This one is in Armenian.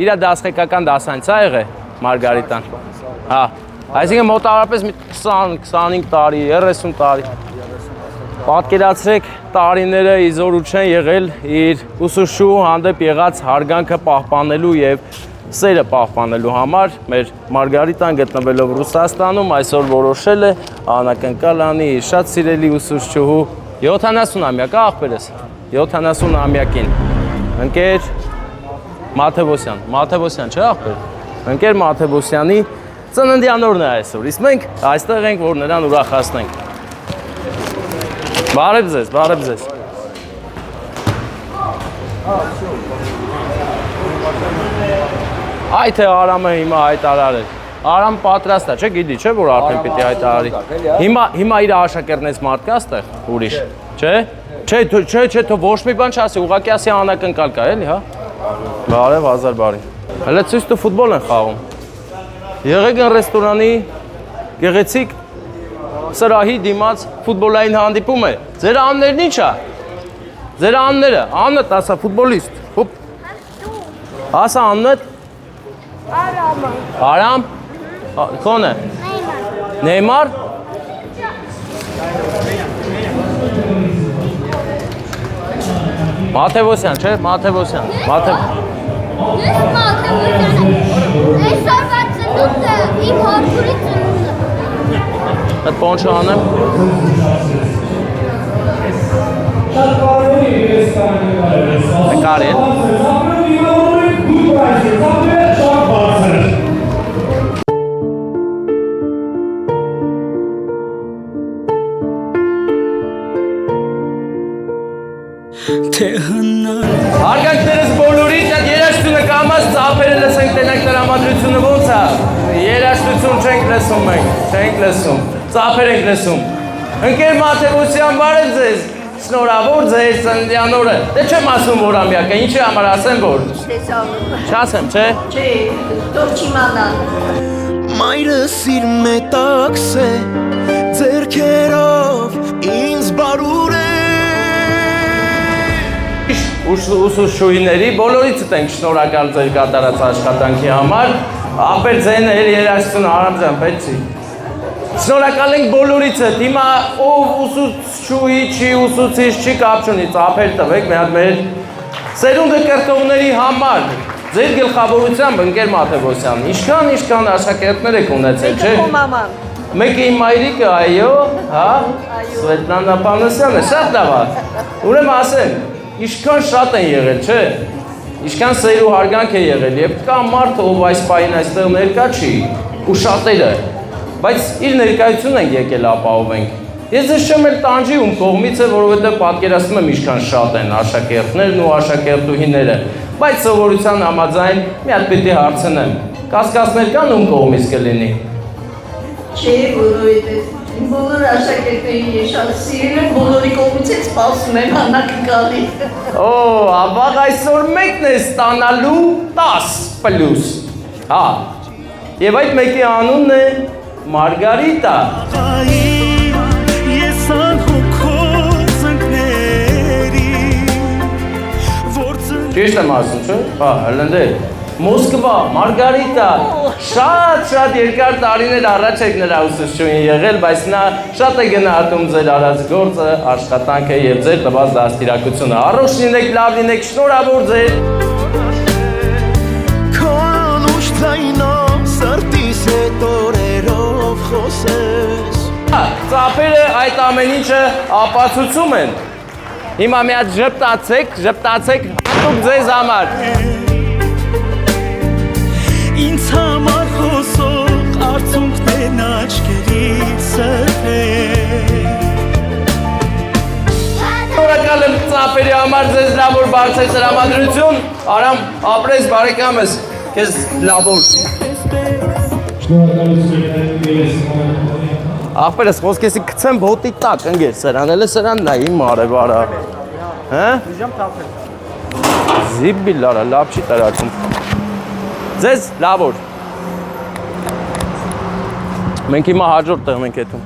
Իրա դասղեկական դասանից է եղել Մարգարիտան։ Հա, այսինքն մոտավորապես 20-25 տարի, 30 տարի։ Պատկերացրեք տարիները իզորու չեն եղել իր ուսուցչու հանդեպ եղած հարգանքը պահպանելու եւ սերը պահպանելու համար մեր Մարգարիտան գտնվելով Ռուսաստանում այսօր որոշել է անակնկալ անի իր շատ սիրելի ուսուցչուհու 70-ամյակը աղբերս 70-ամյակին ընկեր Մաթևոսյան չէ աղբեր ընկեր Մաթևոսյանի ծննդյան օրն է այսօր իսկ մենք այստեղ ենք որ նրան ուրախացնենք Բարև ձեզ Այ թե Արամը հիմա հայտարարել Արամ պատրաստ է, չէ, գիտի, չէ, որ արդեն պիտի հայտարարի Հիմա իր աշակերտներից մարդ կա ստեղ, ուրիշ, չէ, թո ոչ մի բան չասի, ուղղակի ասի անակնկալ կա, էլի, հա Բարև, հազար բարի Հələ ցույց տու ֆուտբոլ են խաղում Եղեք են ռեստորանի գեղեցիկ սրահի դիմաց ֆուտբոլային հանդիպում է Ձեր անուններն ինչ է Ձեր անունները, անունդ ասա ֆուտբոլիստ Ասա անունդ Արամ Քոնը Նեյմար Մաթևոսյան, չէ, Մաթևոսյան Ես Մաթևոսյան եմ Այսօրվա ծնունդը իմ հորքուրի ծնունդը Այդ պոնչը անեմ Նկար է Հարգանքներս բոլորից այդ երաշտությունը կամաց ծափերը լսենք տենակ տրամադրությունը ոնց է երաշտություն չենք լսում մենք չենք լսում ծափեր ենք լսում ընկեր Մաթևոսյան բարև ձեզ շնորհավոր ձեր ծննդյան օրը դե չեմ ասում որ ամյակը ինչի համար ասեմ որ չասեմ չէ Չէ թող չիմանան Մայրս իր մետաքս է ձեռքերով ինձ բարուրե Ուսուցչուհիների բոլորիցդ ենք շնորհակալ ձեր կատարած աշխատանքի համար ապեր ձենը էլ երաշտություն Արամ ջան պետք չի Շնորհակալ ենք բոլորիցդ հիմա ով ուսուցչուհի չի ուսուցիչ չի կապ չունի ծափեր տվեք մի հատ մեր սերունդը կրթողների համար ձեր գլխավորությամբ ընկեր Մաթևոսյան ինչքան աշակերտներ եք ունեցել չէ Մեկը իմ մայրիկը այո հա Սվետլանա Պանոսյանը շատ լավ է ուրեմն ասեմ Ինչքան շատ են եղել, չէ, ինչքան սեր ու հարգանք է եղել և կա մարդ, ով այս պահին այստեղ ներկա չի ու շատերը, բայց իր ներկայությունն ենք եկել ապահովենք։ Ես ձեզ չեմ էլ տանջի ում կողմից է, որովհետև պատկերացնում եմ ինչքան շատ են աշակերտներն ու աշակերտուհիները, բայց սովորության համաձայն մի հատ պիտի հարցնեմ, կասկածներ կան ում կողմից կլինի։ Չէ, որովհետև բոլոր աշակերտներին ես շատ սիրել եմ, բոլորի կողմից էլ սպասում եմ անակնկալի։ Օ, ավաղ այսօր մեկն է ստանալու 10+։ Հա, և այդ մեկի անունն է Մարգարիտա։ Ես անհոգոց ընկների Ճիշտ եմ ասում, չէ, հա, հլնդեր Մոսկվա, Մարգարիտա, շատ երկար տարիներ առաջ եք նրա ուսուցչուհին եղել, բայց նա շատ է գնահատում ձեր արած գործը, աշխատանքը և ձեր տված դաստիարակությունը։ Առողջ լինեք, լավ լինեք, շնորհավոր ձեր։ Քո անուշ ձայնով սրտիս հետ օրերով խոսես Ծափերը այդ ամեն ինչը ապացուցում են։ Հիմա մի հատ ժպտացեք, հատուկ ձեզ համար։ Ինձ համար խոսող արցունքներն աչքերից սրբեր Շնորհակալ եմ ծափերի համար ձեզ լավ որ բարձր տրամադրություն Արամ ապրես բարեկամս քեզ լավ որ Ախպերս խոսքեսի գցեմ բոտի տակ ընկեր սրան էլ է սրանն է իմ արևարա Հա Զիբիլարա լավ չի տարածում Ձեզ լավ որ Մենք հիմա հաջորդ տեղ ենք եթում